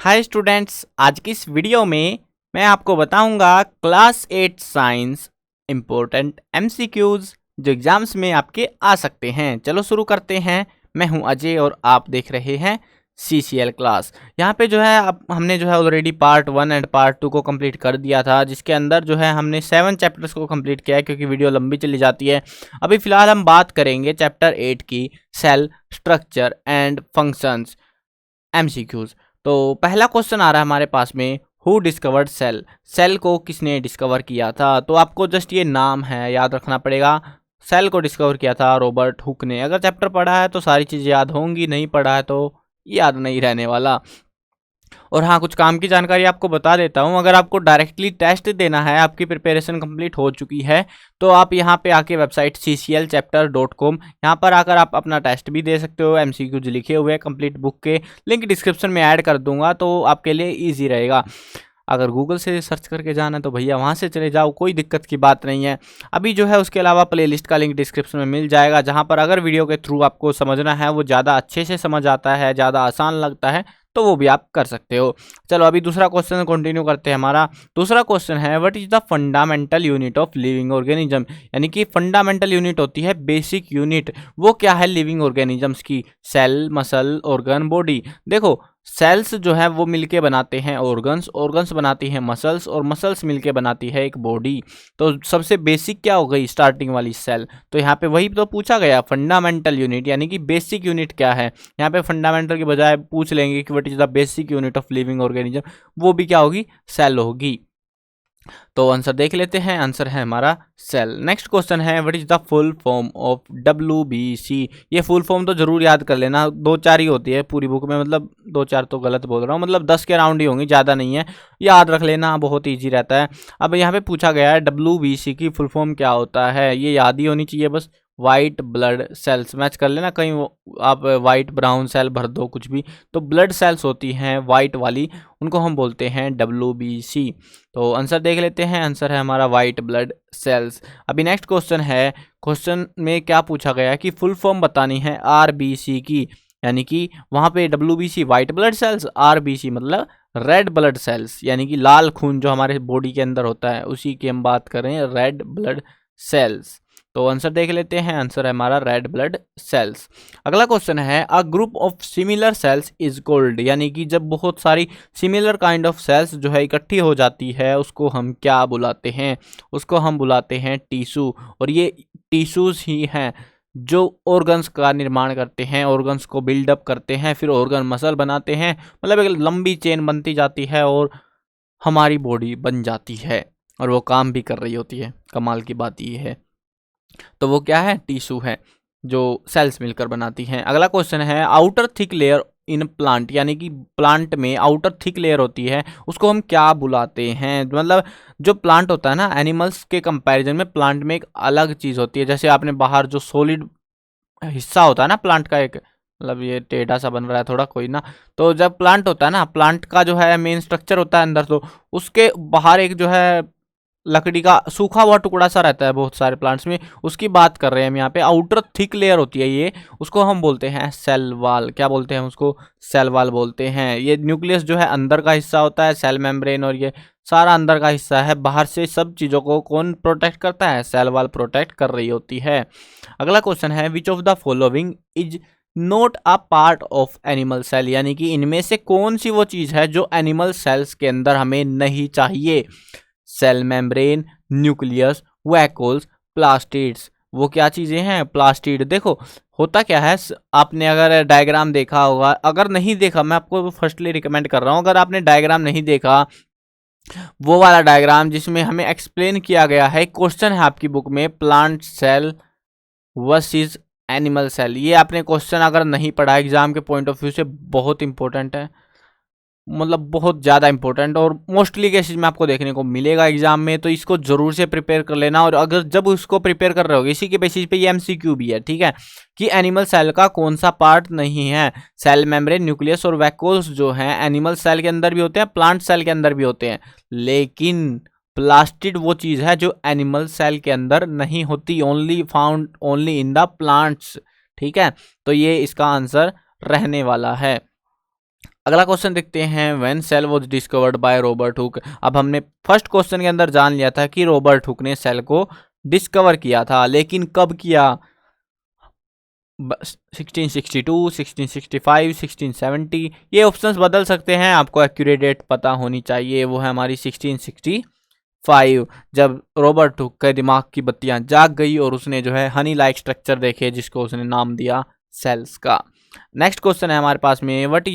Hi students, आज की इस वीडियो में मैं आपको बताऊंगा क्लास 8 साइंस इम्पोर्टेंट एमसीक्यूज जो एग्जाम्स में आपके आ सकते हैं। चलो शुरू करते हैं। मैं हूं अजय और आप देख रहे हैं सीसीएल क्लास। यहाँ पे जो है अब हमने जो है ऑलरेडी पार्ट 1 एंड पार्ट 2 को कंप्लीट कर दिया था, जिसके अंदर जो है हमने 7 चैप्टर्स को कंप्लीट किया है क्योंकि वीडियो लंबी चली जाती है। अभी फिलहाल हम बात करेंगे चैप्टर 8 की, cell structure and functions MCQs. तो पहला क्वेश्चन आ रहा है हमारे पास में, हु डिस्कवर्ड सेल। सेल को किसने डिस्कवर किया था? तो आपको जस्ट ये नाम है याद रखना पड़ेगा। सेल को डिस्कवर किया था रॉबर्ट हुक ने। अगर चैप्टर पढ़ा है तो सारी चीज़ें याद होंगी, नहीं पढ़ा है तो याद नहीं रहने वाला। और हाँ, कुछ काम की जानकारी आपको बता देता हूँ। अगर आपको डायरेक्टली टेस्ट देना है, आपकी प्रिपरेशन कंप्लीट हो चुकी है, तो आप यहाँ पे आके वेबसाइट cclchapter.com, यहाँ पर आकर आप अपना टेस्ट भी दे सकते हो। एमसीक्यूज लिखे हुए कंप्लीट बुक के लिंक डिस्क्रिप्शन में ऐड कर दूंगा, तो आपके लिए ईजी रहेगा। अगर गूगल से सर्च करके जाना है तो भैया वहाँ से चले जाओ, कोई दिक्कत की बात नहीं है। अभी जो है उसके अलावा प्लेलिस्ट का लिंक डिस्क्रिप्शन में मिल जाएगा, जहाँ पर अगर वीडियो के थ्रू आपको समझना है, वो ज़्यादा अच्छे से समझ आता है, ज़्यादा आसान लगता है, तो वो भी आप कर सकते हो। चलो अभी दूसरा क्वेश्चन कंटिन्यू करते हैं। हमारा दूसरा क्वेश्चन है, what is the fundamental unit of living organism. यानी कि फंडामेंटल यूनिट होती है बेसिक यूनिट, वो क्या है लिविंग ऑर्गेनिजम्स की? Cell, muscle, organ, body. देखो, सेल्स जो है वो मिलके बनाते हैं ऑर्गन्स, ऑर्गन्स बनाती हैं मसल्स, और मसल्स मिलके बनाती है एक बॉडी। तो सबसे बेसिक क्या हो गई? स्टार्टिंग वाली सेल। तो यहाँ पे वही तो पूछा गया, फंडामेंटल यूनिट यानी कि बेसिक यूनिट क्या है। यहाँ पे फंडामेंटल के बजाय पूछ लेंगे कि what is the basic unit of living organism, वो भी क्या होगी? सेल होगी। तो आंसर देख लेते हैं, आंसर है हमारा सेल। नेक्स्ट क्वेश्चन है, what is the full form of WBC। ये फुल फॉर्म तो जरूर याद कर लेना, 2-4 ही होती है पूरी बुक में, मतलब 2-4 तो गलत बोल रहा हूँ, मतलब 10 के राउंड ही होंगी, ज़्यादा नहीं है। याद रख लेना, बहुत ईजी रहता है। अब यहाँ पे पूछा गया है WBC की फुल फॉर्म क्या होता है, ये याद ही होनी चाहिए बस। वाइट ब्लड सेल्स, मैच कर लेना, कहीं आप वाइट ब्राउन सेल भर दो कुछ भी, तो ब्लड सेल्स होती हैं वाइट वाली, उनको हम बोलते हैं WBC। तो आंसर देख लेते हैं, आंसर है हमारा वाइट ब्लड सेल्स। अभी नेक्स्ट क्वेश्चन है, क्वेश्चन में क्या पूछा गया कि फुल फॉर्म बतानी है RBC की। यानी कि वहाँ पे WBC white blood cells, RBC मतलब रेड ब्लड सेल्स, यानी कि लाल खून जो हमारे बॉडी के अंदर होता है, उसी की हम बात कर रहे हैं, रेड ब्लड सेल्स। तो आंसर देख लेते हैं, आंसर है हमारा रेड ब्लड सेल्स। अगला क्वेश्चन है, a group of similar sales is called. यानी कि जब बहुत सारी सिमिलर काइंड ऑफ सेल्स जो है इकट्ठी हो जाती है, उसको हम क्या बुलाते हैं? उसको हम बुलाते हैं टिश्यू। और ये टिश्यूज ही हैं जो ऑर्गन्स का निर्माण करते हैं, ऑर्गन्स को बिल्डअप करते हैं, फिर ऑर्गन मसल बनाते हैं, मतलब एक लंबी चेन बनती जाती है और हमारी बॉडी बन जाती है, और वो काम भी कर रही होती है। कमाल की बात ये है। तो वो क्या है? टिश्यू है जो सेल्स मिलकर बनाती हैं। अगला क्वेश्चन है, outer thick layer in plant. यानी कि प्लांट में आउटर थिक लेयर होती है, उसको हम क्या बुलाते हैं? मतलब जो प्लांट होता है ना, एनिमल्स के कंपैरिजन में प्लांट में एक अलग चीज़ होती है। जैसे आपने बाहर जो सॉलिड हिस्सा होता है ना प्लांट का, एक मतलब ये टेढ़ा सा बन रहा है थोड़ा, कोई ना। तो जब प्लांट होता है ना, प्लांट का जो है मेन स्ट्रक्चर होता है अंदर, तो उसके बाहर एक जो है लकड़ी का सूखा हुआ टुकड़ा सा रहता है बहुत सारे प्लांट्स में, उसकी बात कर रहे हैं हम यहाँ पे। आउटर थिक लेयर होती है ये, उसको हम बोलते हैं सेल वाल। क्या बोलते हैं हम उसको? सेल वाल बोलते हैं। ये न्यूक्लियस जो है अंदर का हिस्सा होता है, सेल मेम्ब्रेन, और ये सारा अंदर का हिस्सा है। बाहर से सब चीज़ों को कौन प्रोटेक्ट करता है? सेल वाल प्रोटेक्ट कर रही होती है। अगला क्वेश्चन है, which of the following is not a part of animal cell. यानी कि इनमें से कौन सी वो चीज़ है जो एनिमल सेल्स के अंदर हमें नहीं चाहिए? Cell membrane, nucleus, vacuoles, plastids. वो क्या चीज़ें हैं? प्लास्टिड। देखो होता क्या है, आपने अगर डायग्राम देखा होगा, अगर नहीं देखा मैं आपको फर्स्टली रिकमेंड कर रहा हूँ, अगर आपने डायग्राम नहीं देखा, वो वाला डायग्राम जिसमें हमें एक्सप्लेन किया गया है, क्वेश्चन है आपकी बुक में, plant cell versus animal cell. ये आपने क्वेश्चन अगर नहीं पढ़ा एग्जाम के पॉइंट ऑफ व्यू से, बहुत इंपॉर्टेंट है, मतलब बहुत ज़्यादा इंपॉर्टेंट, और मोस्टली केसेज में आपको देखने को मिलेगा एग्जाम में। तो इसको जरूर से प्रिपेयर कर लेना। और अगर जब उसको प्रिपेयर कर रहे हो, इसी के बेसिस पे ये MCQ भी है, ठीक है, कि एनिमल सेल का कौन सा पार्ट नहीं है। सेल मेम्ब्रेन, न्यूक्लियस और वैक्यूल्स जो हैं एनिमल सेल के अंदर भी होते हैं, प्लांट सेल के अंदर भी होते हैं, लेकिन प्लास्टिड वो चीज़ है जो एनिमल सेल के अंदर नहीं होती, only found only in the plants. ठीक है, तो ये इसका आंसर रहने वाला है। अगला क्वेश्चन देखते हैं, when cell was discovered by Robert Hooke. अब हमने फर्स्ट क्वेश्चन के अंदर जान लिया था कि रॉबर्ट हुक ने सेल को डिस्कवर किया था, लेकिन कब किया? 1662, 1665, 1670। ये ऑप्शंस बदल सकते हैं, आपको एक्यूरेट डेट पता होनी चाहिए, वो है हमारी 1665, जब रॉबर्ट हुक के दिमाग की बत्तियां जाग गई और उसने जो है हनी लाइक स्ट्रक्चर देखे, जिसको उसने नाम दिया सेल्स का। नेक्स्ट क्वेश्चन है हमारे पास में, what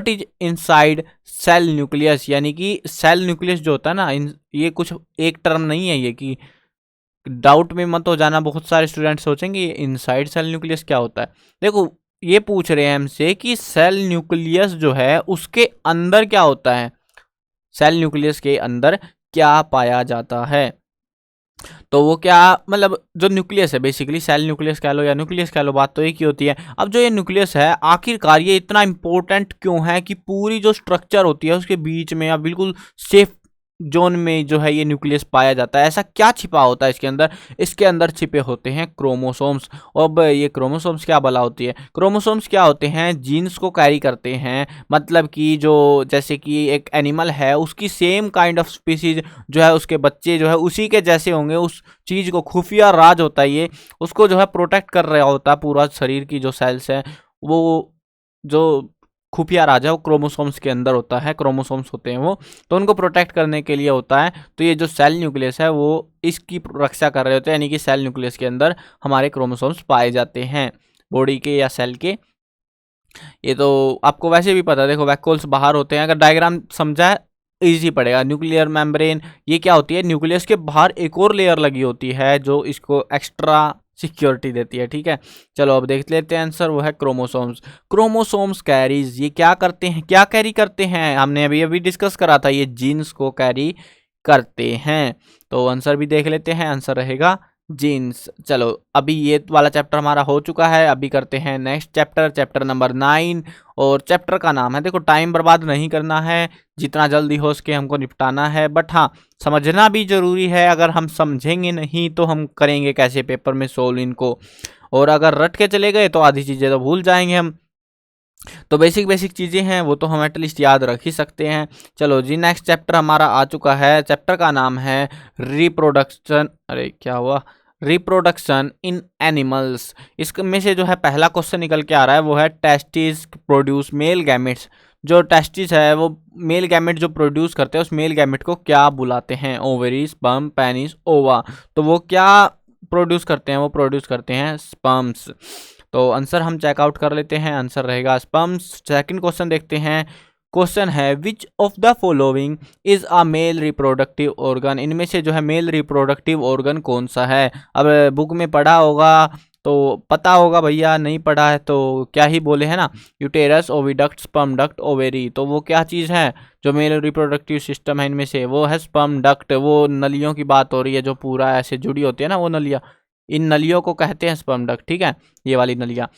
is inside cell nucleus, यानी कि सेल न्यूक्लियस जो होता है ना, ये कुछ एक टर्म नहीं है ये, कि डाउट में मत हो जाना, बहुत सारे स्टूडेंट सोचेंगे इनसाइड सेल न्यूक्लियस क्या होता है। देखो ये पूछ रहे हैं हमसे कि सेल न्यूक्लियस जो है उसके अंदर क्या होता है, सेल न्यूक्लियस के अंदर क्या पाया जाता है। तो वो क्या, मतलब जो न्यूक्लियस है, बेसिकली सेल न्यूक्लियस कह लो या न्यूक्लियस कह लो, बात तो एक ही होती है। अब जो ये न्यूक्लियस है आखिरकार ये इतना इंपॉर्टेंट क्यों है कि पूरी जो स्ट्रक्चर होती है उसके बीच में या बिल्कुल सेफ जोन में जो है ये न्यूक्लियस पाया जाता है, ऐसा क्या छिपा होता है इसके अंदर? इसके अंदर छिपे होते हैं क्रोमोसोम्स। अब ये क्रोमोसोम्स क्या भला होती है? क्रोमोसोम्स क्या होते हैं? जीन्स को कैरी करते हैं, मतलब कि जो जैसे कि एक एनिमल है उसकी सेम काइंड ऑफ स्पीसीज जो है उसके बच्चे जो है उसी के जैसे होंगे, उस चीज को खुफिया राज होता है ये, उसको जो है प्रोटेक्ट कर रहा होता है पूरा शरीर की जो सेल्स है, वो जो खुफिया राज है वो क्रोमोसोम्स के अंदर होता है, क्रोमोसोम्स होते हैं वो, तो उनको प्रोटेक्ट करने के लिए होता है। तो ये जो सेल न्यूक्लियस है वो इसकी रक्षा कर रहे होते हैं, यानी कि सेल न्यूक्लियस के अंदर हमारे क्रोमोसोम्स पाए जाते हैं बॉडी के या सेल के। ये तो आपको वैसे भी पता है, देखो वैक्यूल्स बाहर होते हैं, अगर डायग्राम समझा है इजी पड़ेगा। न्यूक्लियर मेम्ब्रेन ये क्या होती है? न्यूक्लियस के बाहर एक और लेयर लगी होती है जो इसको एक्स्ट्रा सिक्योरिटी देती है, ठीक है। चलो अब देख लेते हैं आंसर, वो है क्रोमोसोम्स। क्रोमोसोम्स कैरीज, ये क्या करते हैं, क्या कैरी करते हैं? हमने अभी अभी डिस्कस करा था, ये जीन्स को कैरी करते हैं। तो आंसर भी देख लेते हैं, आंसर रहेगा जीन्स। चलो अभी ये वाला चैप्टर हमारा हो चुका है, अभी करते हैं नेक्स्ट चैप्टर, चैप्टर नंबर 9, और चैप्टर का नाम है, देखो टाइम बर्बाद नहीं करना है, जितना जल्दी हो सके हमको निपटाना है, बट हाँ समझना भी जरूरी है। अगर हम समझेंगे नहीं तो हम करेंगे कैसे पेपर में सोल्व इनको, और अगर रट के चले गए तो आधी चीज़ें तो भूल जाएंगे हम। तो बेसिक बेसिक चीज़ें हैं वो तो हम एटलीस्ट याद रख ही सकते हैं। चलो जी नेक्स्ट चैप्टर हमारा आ चुका है, चैप्टर का नाम है रिप्रोडक्शन, अरे क्या हुआ, रिप्रोडक्शन इन एनिमल्स। इसमें से जो है पहला क्वेश्चन निकल के आ रहा है, वो है टेस्टिस प्रोड्यूस मेल गैमेट्स। जो टेस्टिस है वो मेल गैमेट जो प्रोड्यूस करते हैं उस मेल गैमेट को क्या बुलाते हैं? ओवरी, स्पर्म, पेनिस, ओवा। तो वो क्या प्रोड्यूस करते हैं? वो प्रोड्यूस करते हैं स्पर्म्स। तो आंसर हम चेकआउट कर लेते हैं, आंसर रहेगा स्पर्म्स। सेकंड क्वेश्चन देखते हैं, क्वेश्चन है which of the following is a male reproductive organ. इनमें से जो है मेल रिप्रोडक्टिव ऑर्गन कौन सा है? अब बुक में पढ़ा होगा तो पता होगा, भैया नहीं पढ़ा है तो क्या ही बोले, है ना। Uterus, oviduct, sperm duct, ovary. तो वो क्या चीज़ है जो मेल रिप्रोडक्टिव सिस्टम है इनमें से? वो है स्पर्म डक्ट। वो नलियों की बात हो रही है जो पूरा ऐसे जुड़ी होती है ना, वो नलियाँ, इन नलियों को कहते हैं स्पर्म डक्ट, ठीक है, ये वाली नलियाँ।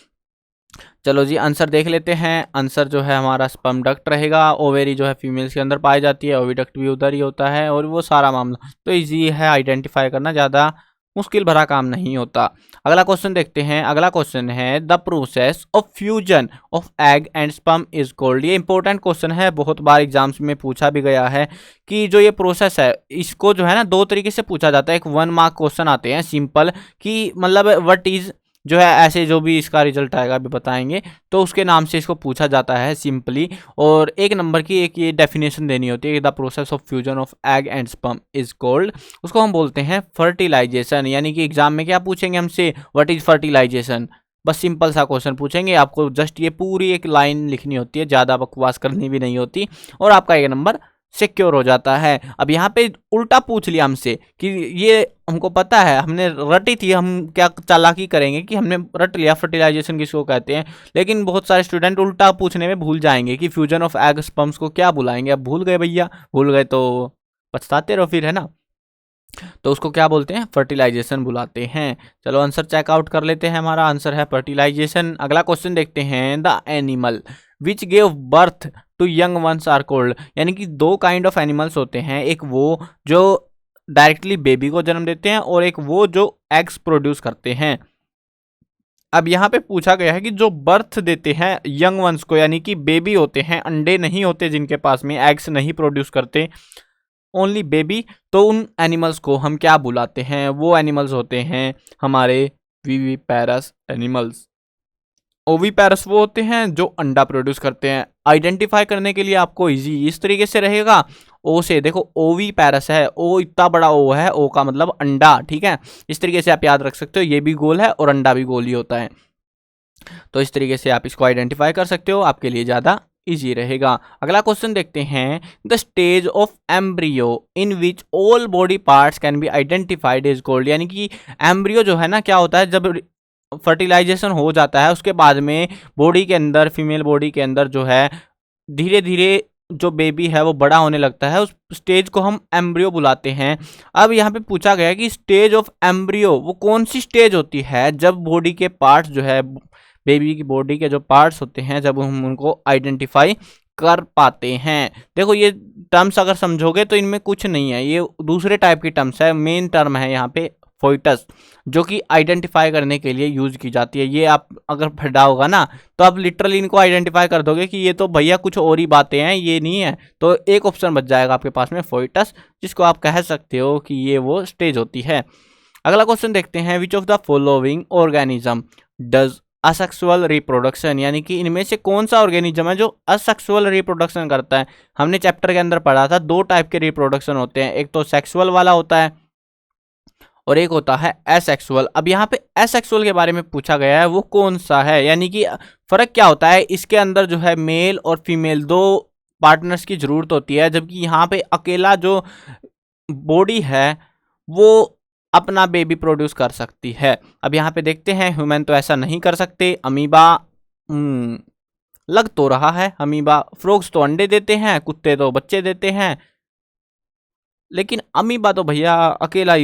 चलो जी आंसर देख लेते हैं, आंसर जो है हमारा स्पर्म डक्ट रहेगा। ओवेरी जो है फीमेल्स के अंदर पाई जाती है, ओविडक्ट भी उधर ही होता है, और वो सारा मामला तो इजी है आइडेंटिफाई करना, ज़्यादा मुश्किल भरा काम नहीं होता। अगला क्वेश्चन देखते हैं, अगला क्वेश्चन है the process of fusion of egg and sperm is called. ये इंपॉर्टेंट क्वेश्चन है, बहुत बार एग्जाम्स में पूछा भी गया है कि जो ये प्रोसेस है इसको जो है ना दो तरीके से पूछा जाता है। एक 1 मार्क क्वेश्चन आते हैं सिंपल, कि मतलब व्हाट इज जो है ऐसे, जो भी इसका रिजल्ट आएगा अभी बताएंगे, तो उसके नाम से इसको पूछा जाता है सिंपली। और 1 नंबर की एक ये डेफिनेशन देनी होती है, the process of fusion of egg and sperm is called, उसको हम बोलते हैं फर्टिलाइजेशन। यानी कि एग्जाम में क्या पूछेंगे हमसे, व्हाट इज फर्टिलाइजेशन, बस सिंपल सा क्वेश्चन पूछेंगे, आपको जस्ट ये पूरी एक लाइन लिखनी होती है, ज़्यादा बकवास करनी भी नहीं होती, और आपका 1 नंबर सिक्योर हो जाता है। अब यहाँ पे उल्टा पूछ लिया हमसे कि ये हमको पता है, हमने रटी थी, हम क्या चालाकी करेंगे कि हमने रट लिया फर्टिलाइजेशन किसको कहते हैं, लेकिन बहुत सारे स्टूडेंट उल्टा पूछने में भूल जाएंगे कि फ्यूजन ऑफ एग स्पर्म्स को क्या बुलाएंगे। अब भूल गए भैया, भूल गए तो पछताते रहो फिर, है ना। तो उसको क्या बोलते हैं? फर्टिलाइजेशन बुलाते हैं। चलो आंसर चेकआउट कर लेते हैं, हमारा आंसर है फर्टिलाइजेशन। अगला क्वेश्चन देखते हैं, the animal which gave birth to young ones are called. यानी कि 2 काइंड ऑफ एनिमल्स होते हैं, एक वो जो डायरेक्टली बेबी को जन्म देते हैं और एक वो जो एग्स प्रोड्यूस करते हैं। अब यहाँ पे पूछा गया है कि जो बर्थ देते हैं यंग वंस को, यानी कि बेबी होते हैं, अंडे नहीं होते जिनके पास में, एग्स नहीं प्रोड्यूस करते, ओनली बेबी, तो उन एनिमल्स को हम क्या बुलाते हैं? वो एनिमल्स होते हैं हमारे विविपैरस एनिमल्स। ओविपैरस वो होते हैं जो अंडा प्रोड्यूस करते हैं। आइडेंटिफाई करने के लिए आपको इजी इस तरीके से रहेगा, ओ से देखो, ओविपैरस है, ओ इतना बड़ा ओ है, ओ का मतलब अंडा, ठीक है। इस तरीके से आप याद रख सकते हो, ये भी गोल है और अंडा भी गोल ही होता है। तो इस तरीके से आप इसको आइडेंटिफाई कर सकते हो, आपके लिए ज़्यादा इजी रहेगा। अगला क्वेश्चन देखते हैं, the stage of embryo in which all body parts can be identified is called. यानी कि एम्ब्रियो जो है ना, क्या होता है, जब फर्टिलाइजेशन हो जाता है उसके बाद में बॉडी के अंदर, फीमेल बॉडी के अंदर जो है, धीरे धीरे जो बेबी है वो बड़ा होने लगता है, उस स्टेज को हम एम्ब्रियो बुलाते हैं। अब यहाँ पे पूछा गया है कि स्टेज ऑफ एम्ब्रियो वो कौन सी स्टेज होती है जब बॉडी के पार्ट्स जो है, बेबी की बॉडी के जो पार्ट्स होते हैं, जब हम उनको आइडेंटिफाई कर पाते हैं। देखो ये टर्म्स अगर समझोगे तो इनमें कुछ नहीं है, ये दूसरे टाइप की टर्म्स है। मेन टर्म है यहाँ पे फोइटस, जो कि आइडेंटिफाई करने के लिए यूज की जाती है। ये आप अगर पढ़ा होगा ना तो आप लिटरली इनको आइडेंटिफाई कर दोगे कि ये तो भैया कुछ और ही बातें हैं, ये नहीं है। तो एक ऑप्शन बच जाएगा आपके पास में, फोइटस, जिसको आप कह सकते हो कि ये वो स्टेज होती है। अगला क्वेश्चन देखते हैं, which of the following organism does asexual reproduction. यानी कि इनमें से कौन सा ऑर्गेनिज्म है जो असेक्सुअल रिप्रोडक्शन करता है। हमने चैप्टर के अंदर पढ़ा था, दो टाइप के रिप्रोडक्शन होते हैं, एक तो सेक्सुअल वाला होता है और एक होता है एसेक्सुअल। अब यहाँ पे एसेक्सुअल के बारे में पूछा गया है, वो कौन सा है, यानी कि फर्क क्या होता है। इसके अंदर जो है मेल और फीमेल दो पार्टनर्स की जरूरत होती है, जबकि यहाँ पे अकेला जो बॉडी है वो अपना बेबी प्रोड्यूस कर सकती है। अब यहाँ पे देखते हैं, ह्यूमन तो ऐसा नहीं कर सकते, अमीबा लग तो रहा है, अमीबा, फ्रॉग्स तो अंडे देते हैं, कुत्ते तो बच्चे देते हैं, लेकिन अमीबा तो भैया अकेला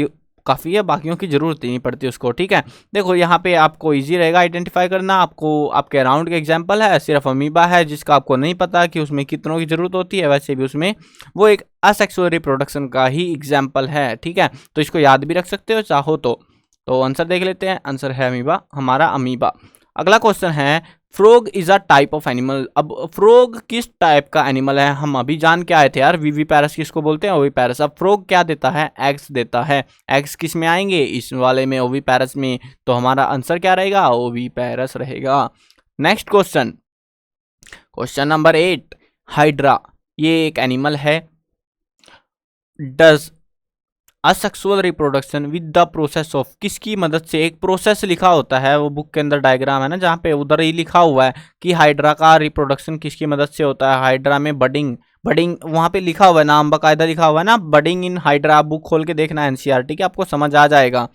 काफ़ी है, बाकियों की जरूरत ही नहीं पड़ती उसको, ठीक है। देखो यहाँ पे आपको इजी रहेगा आइडेंटिफाई करना। आपको आपके अराउंड के एग्जांपल है, सिर्फ अमीबा है जिसका आपको नहीं पता कि उसमें कितनों की जरूरत होती है, वैसे भी उसमें वो एक असेक्सुअल रिप्रोडक्शन का ही एग्जाम्पल है, ठीक है। तो इसको याद भी रख सकते हो चाहो तो आंसर देख लेते हैं, आंसर है अमीबा, हमारा अमीबा। अगला क्वेश्चन है, frog is a type of animal. अब फ्रॉग किस टाइप का एनिमल है, हम अभी जान के आए थे यार, विविपैरस किसको बोलते हैं, ओविपैरस। अब फ्रॉग क्या देता है, एग्स देता है। एग्स किस में आएंगे, इस वाले में, ओविपैरस में। तो हमारा आंसर क्या रहेगा, ओविपैरस रहेगा। Next question, question number 8, hydra ये एक एनिमल है। Does asexual reproduction with the process of, किसकी मदद से, एक प्रोसेस लिखा होता है, वो बुक के अंदर डायग्राम है ना जहाँ पे, उधर ही लिखा हुआ है कि हाइड्रा का रिप्रोडक्शन किसकी मदद से होता है। हाइड्रा में बडिंग वहाँ पे लिखा हुआ है, नाम बाकायदा लिखा हुआ है ना, बडिंग इन हाइड्रा। बुक खोल के देखना एनसीईआरटी की, आपको समझ आ जाएगा।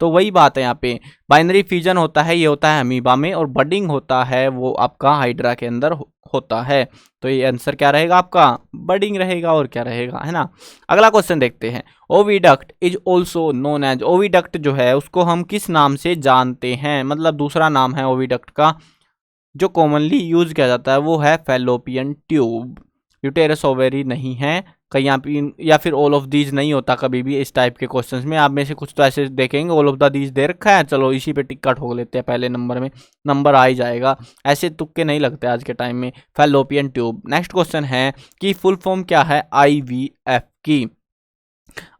तो वही बात है यहाँ पे, बाइनरी फ्यूजन होता है, ये होता है अमीबा में, और बडिंग होता है वो आपका हाइड्रा के अंदर होता है। तो ये आंसर क्या रहेगा आपका, बडिंग रहेगा, और क्या रहेगा, है ना। अगला क्वेश्चन देखते हैं, oviduct is also known as. Oviduct जो है उसको हम किस नाम से जानते हैं, मतलब दूसरा नाम है ओविडक्ट का जो कॉमनली यूज किया जाता है, वो है फैलोपियन ट्यूब। यूटेरस ओवेरी नहीं है कहीं यहाँ पे, या फिर ऑल ऑफ दीज नहीं होता कभी भी इस टाइप के क्वेश्चंस में। आप में से कुछ तो ऐसे देखेंगे all of the these they रखा है, चलो इसी पे टिक्का ठोक लेते हैं, पहले नंबर में नंबर आ ही जाएगा। ऐसे तुक्के नहीं लगते आज के टाइम में। Fallopian tube. नेक्स्ट क्वेश्चन है कि फुल फॉर्म क्या है आईवीएफ की।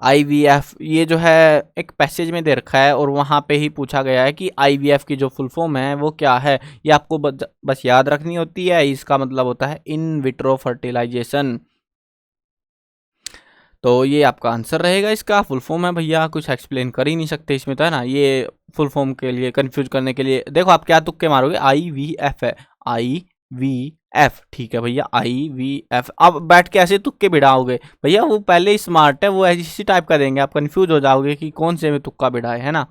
आईवीएफ ये जो है एक पैसेज में दे रखा है और वहाँ पे ही पूछा गया है कि आईवीएफ की जो फुल फॉर्म है वो क्या है। ये आपको बस याद रखनी होती है। इसका मतलब होता है इन विट्रो फर्टिलाइजेशन। तो ये आपका आंसर रहेगा। इसका फुल फॉर्म है भैया, कुछ एक्सप्लेन कर ही नहीं सकते इसमें, तो है ना। ये फुल फॉर्म के लिए कंफ्यूज करने के लिए देखो आप क्या तुक्के मारोगे, आईवीएफ है, आईवीएफ, ठीक है भैया, आईवीएफ। अब बैठ के ऐसे तुक्के भिड़ाओगे भैया, वो पहले ही स्मार्ट है, वो इसी टाइप का देंगे, आप कंफ्यूज हो जाओगे कि कौन से में तुक्का भिड़ाए, है ना।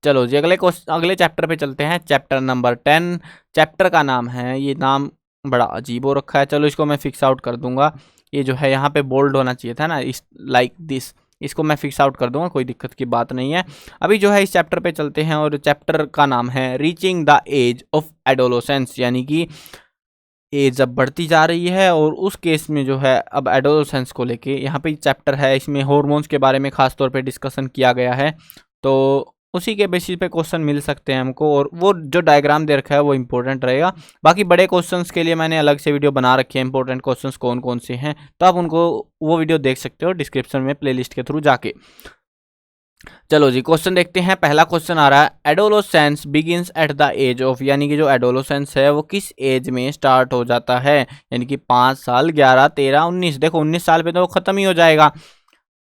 चलो जी अगले चैप्टर पे चलते हैं, चैप्टर नंबर 10। चैप्टर का नाम है, ये नाम बड़ा अजीब हो रखा है, चलो इसको मैं फिक्स आउट कर दूंगा। ये जो है यहाँ पे बोल्ड होना चाहिए था ना, इस लाइक दिस, इसको मैं फिक्स आउट कर दूंगा, कोई दिक्कत की बात नहीं है। अभी जो है इस चैप्टर पे चलते हैं और चैप्टर का नाम है reaching the age of adolescence. यानी कि एज जब बढ़ती जा रही है और उस केस में जो है अब एडोलोसेंस को लेके यहाँ पे चैप्टर है, इसमें हॉर्मोन्स के बारे में खास तौर पे डिस्कशन किया गया है। तो उसी के बेसिस पे क्वेश्चन मिल सकते हैं हमको, और वो जो डायग्राम दे रखा है वो इंपॉर्टेंट रहेगा। बाकी बड़े क्वेश्चंस के लिए मैंने अलग से वीडियो बना रखी है, इंपॉर्टेंट क्वेश्चंस कौन कौन से हैं, तो आप उनको वो वीडियो देख सकते हो डिस्क्रिप्शन में प्लेलिस्ट के थ्रू जाके। चलो जी क्वेश्चन देखते हैं। पहला क्वेश्चन आ रहा है, adolescence begins at the age of, यानी कि जो एडोलोसेंस है वो किस एज में स्टार्ट हो जाता है, यानी कि 5 साल, 11, 13, 19। देखो 19 साल पे तो वो खत्म ही हो जाएगा।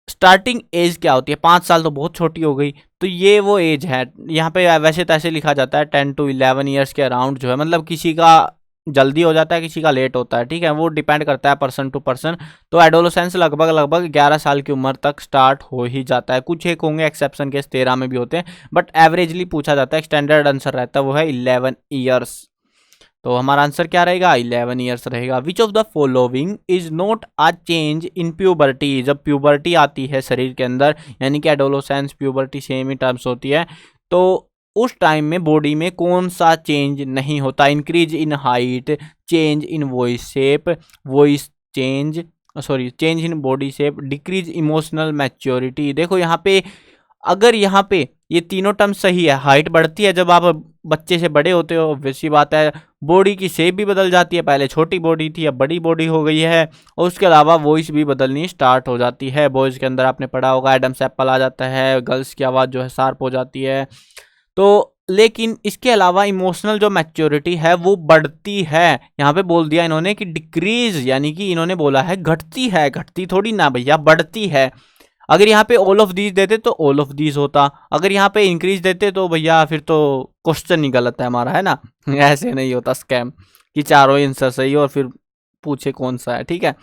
स्टार्टिंग एज क्या होती है, 5 साल तो बहुत छोटी हो गई, तो ये वो एज है। यहाँ पे वैसे तो ऐसे लिखा जाता है 10 to 11 ईयर्स के अराउंड जो है, मतलब किसी का जल्दी हो जाता है, किसी का लेट होता है, ठीक है, वो डिपेंड करता है पर्सन टू पर्सन। तो एडोलोसेंस लगभग 11 साल की उम्र तक स्टार्ट हो ही जाता है। कुछ एक होंगे एक्सेप्शन केस, 13 में भी होते हैं, बट एवरेजली पूछा जाता है, स्टैंडर्ड आंसर रहता है वो है 11 ईयर्स। तो हमारा आंसर क्या रहेगा, 11 ईयर्स रहेगा। विच of the following is not a change in puberty, जब प्यूबर्टी आती है शरीर के अंदर, यानी कि एडोलोसेंस प्यूबर्टी सेम ही टर्म्स होती है, तो उस टाइम में बॉडी में कौन सा चेंज नहीं होता। Increase in height, change in voice shape, voice change, sorry change in body shape, decrease emotional maturity. देखो यहाँ पे अगर यहाँ पे ये तीनों टर्म सही है, हाइट बढ़ती है जब आप बच्चे से बड़े होते हो, वैसी बात है, बॉडी की शेप भी बदल जाती है, पहले छोटी बॉडी थी अब बड़ी बॉडी हो गई है, और उसके अलावा वॉइस भी बदलनी स्टार्ट हो जाती है। बॉयज़ के अंदर आपने पढ़ा होगा एडम्स एप्पल आ जाता है, गर्ल्स की आवाज़ जो है शार्प हो जाती है। तो लेकिन इसके अलावा इमोशनल जो मैच्योरिटी है वो बढ़ती है। यहाँ पे बोल दिया इन्होंने कि डिक्रीज, यानी कि इन्होंने बोला है घटती है, घटती थोड़ी ना भैया, बढ़ती है। अगर यहाँ पे ऑल ऑफ दीज देते तो ऑल ऑफ दीज होता, अगर यहाँ पे इंक्रीज देते तो भैया फिर तो क्वेश्चन ही गलत है हमारा, है ना। ऐसे नहीं होता स्कैम कि चारों आंसर सही और फिर पूछे कौन सा है, ठीक है।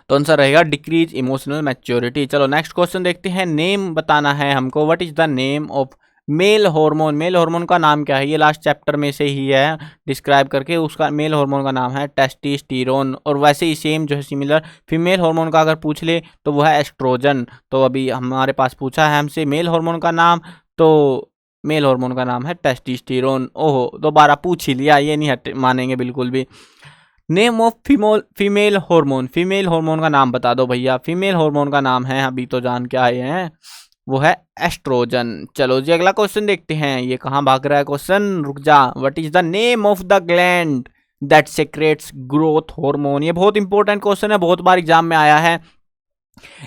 तो आंसर रहेगा डिक्रीज इमोशनल मैच्योरिटी। चलो नेक्स्ट क्वेश्चन देखते हैं। नेम बताना है हमको, what is the name of male hormone. Male hormone का नाम क्या है, ये लास्ट चैप्टर में से ही है डिस्क्राइब करके, उसका मेल हार्मोन का नाम है टेस्टोस्टेरोन। और वैसे ही सेम जो है सिमिलर फीमेल हार्मोन का अगर पूछ ले तो वो है एस्ट्रोजन। तो अभी हमारे पास पूछा है हमसे मेल हार्मोन का नाम, तो मेल हार्मोन का नाम है टेस्टोस्टेरोन। ओहो दोबारा पूछ ही लिया, ये नहीं मानेंगे बिल्कुल भी। Name of female hormone, female hormone का नाम बता दो भैया। फीमेल हार्मोन का नाम है, अभी तो जान के आए हैं, वो है एस्ट्रोजन। चलो जी अगला क्वेश्चन देखते हैं। ये कहाँ भाग रहा है क्वेश्चन, रुक जा। What is the name of the gland that secrets growth hormone. ये बहुत इंपॉर्टेंट क्वेश्चन है, बहुत बार एग्जाम में आया है।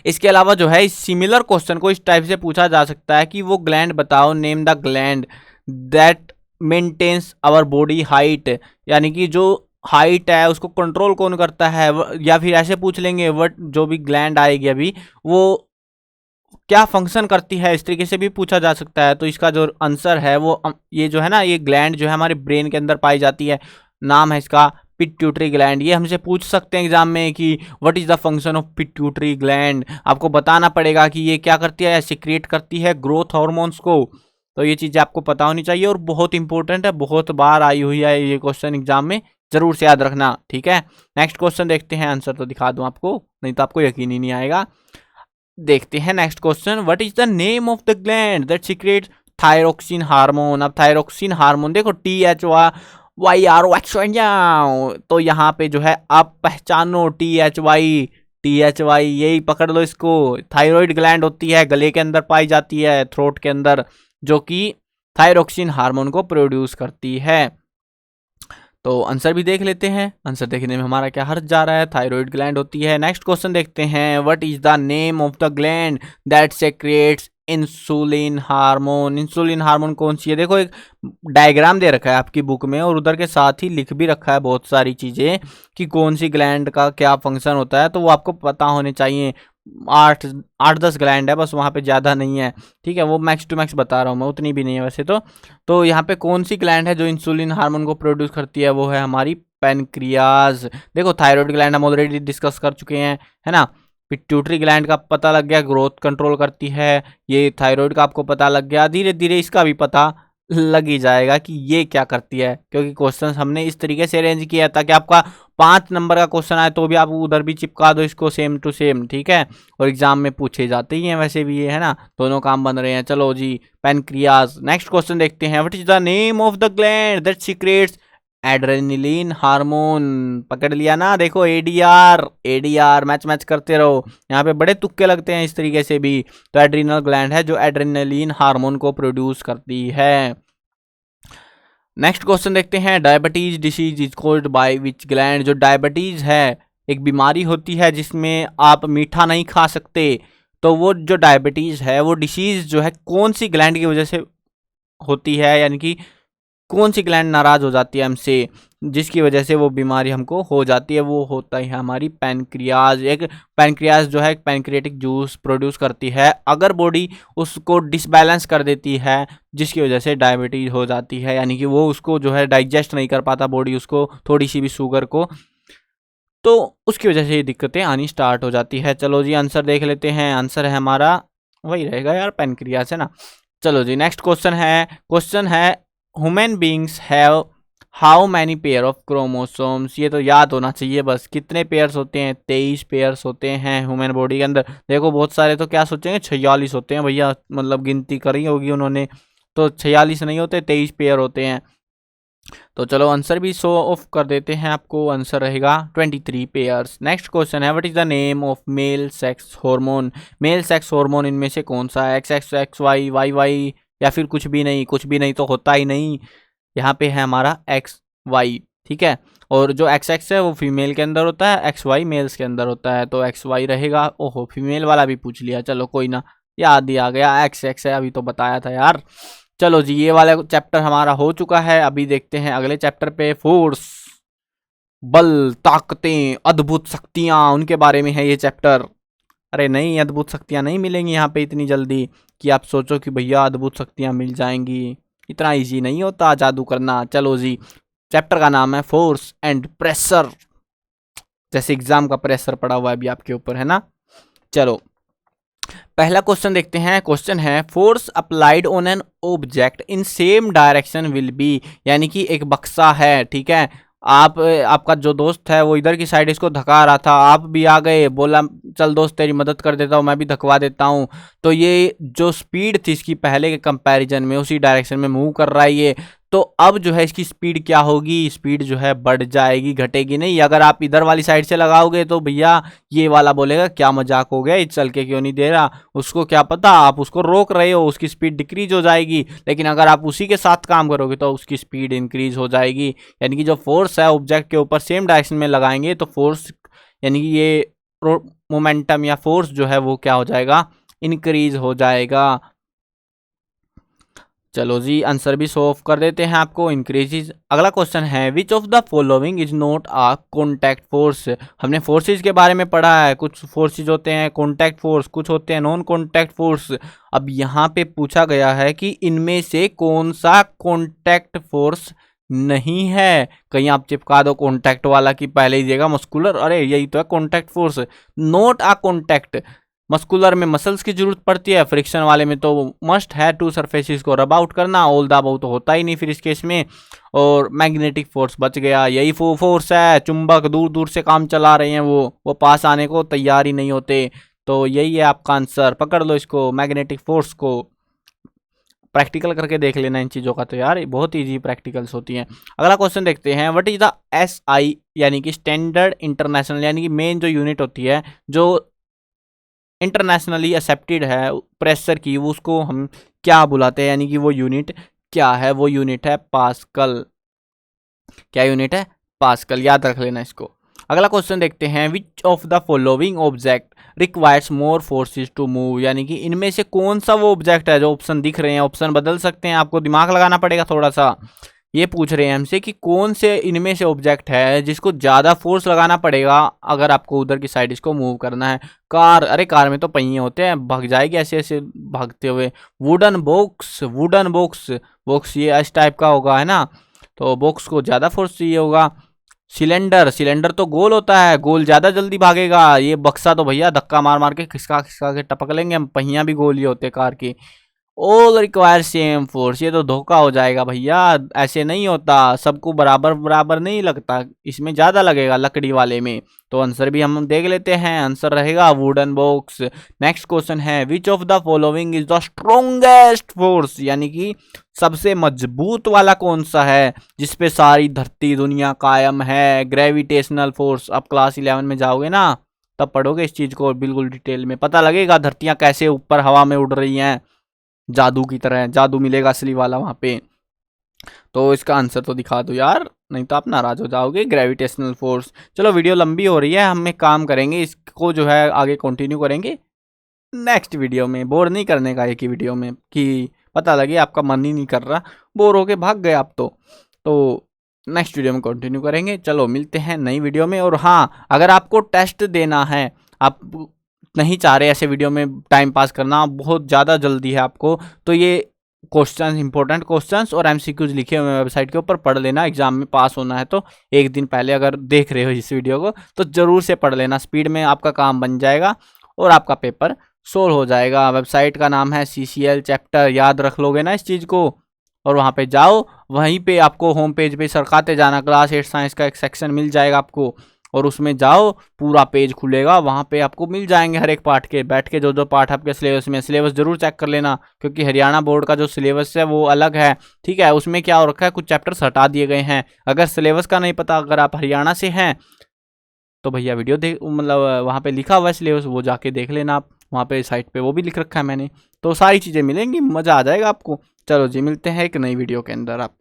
इसके अलावा जो है इस सिमिलर क्वेश्चन को इस टाइप से पूछा जा सकता है कि वो ग्लैंड बताओ, name the gland that maintains our body height, यानी कि जो हाइट है उसको कंट्रोल कौन करता है। या फिर ऐसे पूछ लेंगे वट, जो भी ग्लैंड आएगी अभी वो क्या फंक्शन करती है, इस तरीके से भी पूछा जा सकता है। तो इसका जो आंसर है वो ये जो है ना, ये ग्लैंड जो है हमारे ब्रेन के अंदर पाई जाती है, नाम है इसका पिट्यूटरी ग्लैंड। ये हमसे पूछ सकते हैं एग्जाम में कि what is the function of pituitary gland. आपको बताना पड़ेगा कि ये क्या करती है, सिक्रिएट करती है ग्रोथ हार्मोन्स को। तो ये चीज़ें आपको पता होनी चाहिए और बहुत इंपॉर्टेंट है, बहुत बार आई हुई है ये क्वेश्चन एग्जाम में, जरूर से याद रखना, ठीक है। नेक्स्ट क्वेश्चन देखते हैं, आंसर तो दिखा दूं आपको, नहीं तो आपको यकीन ही नहीं आएगा। देखते हैं next question. What is the name of the gland that secrets thyroxine hormone. अब थायरोक्सिन हार्मोन देखो THYROX, तो यहाँ पे जो है आप पहचानो THY यही पकड़ लो इसको। थायराइड ग्लैंड होती है, गले के अंदर पाई जाती है, थ्रोट के अंदर, जो कि थायरोक्सिन हार्मोन को प्रोड्यूस करती है। तो आंसर भी देख लेते हैं, आंसर देखने में हमारा क्या हर्ज जा रहा है, थायराइड ग्लैंड होती है। नेक्स्ट क्वेश्चन देखते हैं। What is the name of the gland that secrets insulin hormone. Insulin hormone कौन सी है, देखो एक डायग्राम दे रखा है आपकी बुक में और उधर के साथ ही लिख भी रखा है बहुत सारी चीज़ें कि कौन सी ग्लैंड का क्या फंक्शन होता है, तो वो आपको पता होने चाहिए। 8-10 ग्लैंड है बस, वहाँ पे ज़्यादा नहीं है, ठीक है। वो मैक्स टू मैक्स बता रहा हूँ मैं, उतनी भी नहीं है वैसे तो यहाँ पे कौन सी ग्लैंड है जो इंसुलिन हार्मोन को प्रोड्यूस करती है, वो है हमारी पैनक्रियाज। देखो थायराइड ग्लैंड हम ऑलरेडी डिस्कस कर चुके हैं, है ना। पिट्यूटरी ग्लैंड का पता लग गया, ग्रोथ कंट्रोल करती है। ये थायराइड का आपको पता लग गया, धीरे धीरे इसका भी पता लग ही जाएगा कि ये क्या करती है, क्योंकि क्वेश्चन हमने इस तरीके से अरेंज किया ताकि आपका 5 नंबर का क्वेश्चन आए तो भी आप उधर भी चिपका दो इसको सेम टू सेम, ठीक है। और एग्जाम में पूछे जाते ही हैं वैसे भी ये, है ना, दोनों काम बन रहे हैं। चलो जी पैनक्रियाज। नेक्स्ट क्वेश्चन देखते हैं। What is the name of the gland that secrets adrenaline hormone, पकड़ लिया ना। देखो एडीआर, एडीआर मैच करते रहो, यहाँ पे बड़े तुक्के लगते हैं इस तरीके से भी। तो एड्रीनल ग्लैंड है जो एड्रेनलिन हार्मोन को प्रोड्यूस करती है। नेक्स्ट क्वेश्चन देखते हैं, diabetes disease is called by which gland. जो डायबिटीज है एक बीमारी होती है जिसमें आप मीठा नहीं खा सकते, तो वो जो डायबिटीज है वो डिसीज जो है कौन सी ग्लैंड की वजह से होती है, यानी कि कौन सी ग्लैंड नाराज हो जाती है हमसे जिसकी वजह से वो बीमारी हमको हो जाती है, वो होता है हमारी पैनक्रियाज। एक पैनक्रियाज जो है एक पैनक्रियाटिक जूस प्रोड्यूस करती है, अगर बॉडी उसको डिसबैलेंस कर देती है जिसकी वजह से डायबिटीज हो जाती है, यानी कि वो उसको जो है डाइजेस्ट नहीं कर पाता बॉडी उसको थोड़ी सी भी शुगर को, तो उसकी वजह से ये दिक्कतें आनी स्टार्ट हो जाती है। चलो जी आंसर देख लेते हैं, आंसर है हमारा वही रहेगा यार, पैनक्रियाज है ना। चलो जी नेक्स्ट क्वेश्चन है human beings have how many pair of chromosomes. ये तो याद होना चाहिए बस, कितने पेयर्स होते हैं, 23 पेयर्स होते हैं ह्यूमन बॉडी के अंदर। देखो बहुत सारे तो क्या सोचेंगे 46 होते हैं भैया, मतलब गिनती करी होगी उन्होंने, तो 46 नहीं होते, 23 पेयर होते हैं। तो चलो आंसर भी शो ऑफ कर देते हैं आपको, आंसर रहेगा 23 पेयर्स। नेक्स्ट क्वेश्चन है, what is the name of male sex hormone. Male sex hormone इनमें से कौन सा है, X X Y Y Y या फिर कुछ भी नहीं, कुछ भी नहीं तो होता ही नहीं। यहाँ पे है हमारा एक्स वाई, ठीक है। और जो एक्स एक्स है वो फीमेल के अंदर होता है, एक्स वाई मेल्स के अंदर होता है, तो एक्स वाई रहेगा। ओहो फीमेल वाला भी पूछ लिया, चलो कोई ना, याद ही आ गया, एक्स एक्स है, अभी तो बताया था यार। चलो जी ये वाला चैप्टर हमारा हो चुका है, अभी देखते हैं अगले चैप्टर पे। फोर्स, बल, ताकतें, अद्भुत शक्तियां, उनके बारे में है ये चैप्टर। अरे नहीं, अद्भुत शक्तियां नहीं मिलेंगी यहाँ पे इतनी जल्दी कि आप सोचो कि भैया अद्भुत शक्तियां मिल जाएंगी, इतना इजी नहीं होता जादू करना। चलो जी चैप्टर का नाम है फोर्स एंड प्रेशर, जैसे एग्जाम का प्रेशर पड़ा हुआ है अभी आपके ऊपर, है ना। चलो पहला क्वेश्चन देखते हैं, क्वेश्चन है force applied on an object in same direction will be. यानी कि एक बक्सा है, ठीक है, आपका जो दोस्त है वो इधर की साइड इसको धका रहा था, आप भी आ गए, बोला चल दोस्त तेरी मदद कर देता हूँ, मैं भी धकवा देता हूँ। तो ये जो स्पीड थी इसकी पहले के कंपैरिजन में उसी डायरेक्शन में मूव कर रहा है ये, तो अब जो है इसकी स्पीड क्या होगी, स्पीड जो है बढ़ जाएगी, घटेगी नहीं। अगर आप इधर वाली साइड से लगाओगे तो भैया ये वाला बोलेगा क्या मजाक हो गया, चल के क्यों नहीं दे रहा, उसको क्या पता आप उसको रोक रहे हो, उसकी स्पीड डिक्रीज हो जाएगी। लेकिन अगर आप उसी के साथ काम करोगे तो उसकी स्पीड इंक्रीज हो जाएगी। यानी कि जो फोर्स है ऑब्जेक्ट के ऊपर सेम डायरेक्शन में लगाएंगे तो फोर्स यानी कि ये मोमेंटम या फोर्स जो है वो क्या हो जाएगा, इंक्रीज हो जाएगा। चलो जी आंसर भी शो ऑफ कर देते हैं आपको, इंक्रीजेज। अगला क्वेश्चन है which of the following is not a contact force. हमने फोर्सेज के बारे में पढ़ा है, कुछ फोर्सेज होते हैं कॉन्टैक्ट फोर्स, कुछ होते हैं नॉन कॉन्टैक्ट फोर्स। अब यहाँ पे पूछा गया है कि इनमें से कौन सा कॉन्टैक्ट फोर्स नहीं है। कहीं आप चिपका दो कॉन्टैक्ट वाला की पहले ही देगा मस्कुलर, अरे यही तो है contact force, not a contact. Muscular में मसल्स की जरूरत पड़ती है, फ्रिक्शन वाले में तो मस्ट है टू सरफेसिस को रब आउट करना, ऑल द अबव तो होता ही नहीं फिर इस केस में। और मैग्नेटिक फोर्स बच गया, यही फोर्स है, चुंबक दूर दूर से काम चला रहे हैं वो पास आने को तैयार ही नहीं होते। तो यही है आपका आंसर, पकड़ लो इसको, मैग्नेटिक फोर्स को। प्रैक्टिकल करके देख लेना इन चीज़ों का, तो यार बहुत ईजी प्रैक्टिकल्स होती हैं। अगला क्वेश्चन देखते हैं, व्हाट इज द SI यानी कि स्टैंडर्ड इंटरनेशनल, यानी कि मेन जो यूनिट होती है जो इंटरनेशनली एक्सेप्टेड है प्रेशर की, वो उसको हम क्या बुलाते हैं, यानी कि वो यूनिट क्या है, वो यूनिट है पास्कल। क्या यूनिट है, पास्कल, याद रख लेना इसको। अगला क्वेश्चन देखते हैं, which of the following object requires more forces to move. यानी कि इनमें से कौन सा वो ऑब्जेक्ट है, जो ऑप्शन दिख रहे हैं, ऑप्शन बदल सकते हैं, आपको दिमाग लगाना पड़ेगा थोड़ा सा। ये पूछ रहे हैं हमसे कि कौन से इनमें से ऑब्जेक्ट है जिसको ज़्यादा फोर्स लगाना पड़ेगा अगर आपको उधर की साइड इसको मूव करना है। कार, अरे कार में तो पहिए होते हैं, भाग जाएगी ऐसे ऐसे भागते हुए। वुडन बॉक्स ये इस टाइप का होगा, है ना, तो बॉक्स को ज़्यादा फोर्स चाहिए होगा। सिलेंडर तो गोल होता है, गोल ज़्यादा जल्दी भागेगा। ये बक्सा तो भैया धक्का मार मार के खिसका खिसका के टपक लेंगे हम, पहिया भी गोल ही होते कार की। ऑल रिक्वायर सेम फोर्स, ये तो धोखा हो जाएगा भैया, ऐसे नहीं होता, सबको बराबर बराबर नहीं लगता, इसमें ज़्यादा लगेगा लकड़ी वाले में। तो आंसर भी हम देख लेते हैं। आंसर रहेगा वुडन बॉक्स। नेक्स्ट क्वेश्चन है which of the following is the strongest force, यानी कि सबसे मजबूत वाला कौन सा है जिसपे सारी धरती दुनिया कायम है। ग्रेविटेशनल फोर्स, आप क्लास 11 में जाओगे ना तब पढ़ोगे इस चीज को बिल्कुल डिटेल में, पता लगेगा धरतियां कैसे ऊपर हवा में उड़ रही हैं, जादू की तरह। जादू मिलेगा असली वाला वहां पे। तो इसका आंसर तो दिखा दो यार, नहीं तो आप नाराज हो जाओगे। Gravitational force. चलो वीडियो लंबी हो रही है, हम एक काम करेंगे, इसको जो है आगे कंटिन्यू करेंगे नेक्स्ट वीडियो में। बोर नहीं करने का एक ही वीडियो में कि पता लगे आपका मन ही नहीं कर रहा, बोर होके भाग गए आप तो नेक्स्ट वीडियो में कंटिन्यू करेंगे। चलो मिलते हैं नई वीडियो में। और हाँ, अगर आपको टेस्ट देना है, आप नहीं चाह रहे ऐसे वीडियो में टाइम पास करना, बहुत ज़्यादा जल्दी है आपको, तो ये क्वेश्चन, इंपॉर्टेंट क्वेश्चंस और एमसीक्यूज लिखे हुए हैं वेबसाइट के ऊपर, पढ़ लेना। एग्जाम में पास होना है तो एक दिन पहले अगर देख रहे हो इस वीडियो को तो ज़रूर से पढ़ लेना। स्पीड में आपका काम बन जाएगा और आपका पेपर सोल्व हो जाएगा। वेबसाइट का नाम है CCL चैप्टर, याद रख लोगे ना इस चीज़ को। और वहाँ पे जाओ, वहीं पे आपको होम पेज पे सरकाते जाना, क्लास 8 साइंस का एक सेक्शन मिल जाएगा आपको, और उसमें जाओ पूरा पेज खुलेगा, वहाँ पे आपको मिल जाएंगे हर एक पार्ट के, बैठ के जो जो पार्ट आपके सिलेबस में। सिलेबस जरूर चेक कर लेना क्योंकि हरियाणा बोर्ड का जो सिलेबस है वो अलग है, ठीक है। उसमें क्या हो रखा है, कुछ चैप्टर्स हटा दिए गए हैं। अगर सिलेबस का नहीं पता, अगर आप हरियाणा से हैं तो भैया वीडियो देख, मतलब वहाँ पे लिखा हुआ है सिलेबस, वो जाके देख लेना आप, वहाँ पे साइट पे वो भी लिख रखा है मैंने। तो सारी चीज़ें मिलेंगी, मज़ा आ जाएगा आपको। चलो जी, मिलते हैं एक नई वीडियो के अंदर आप।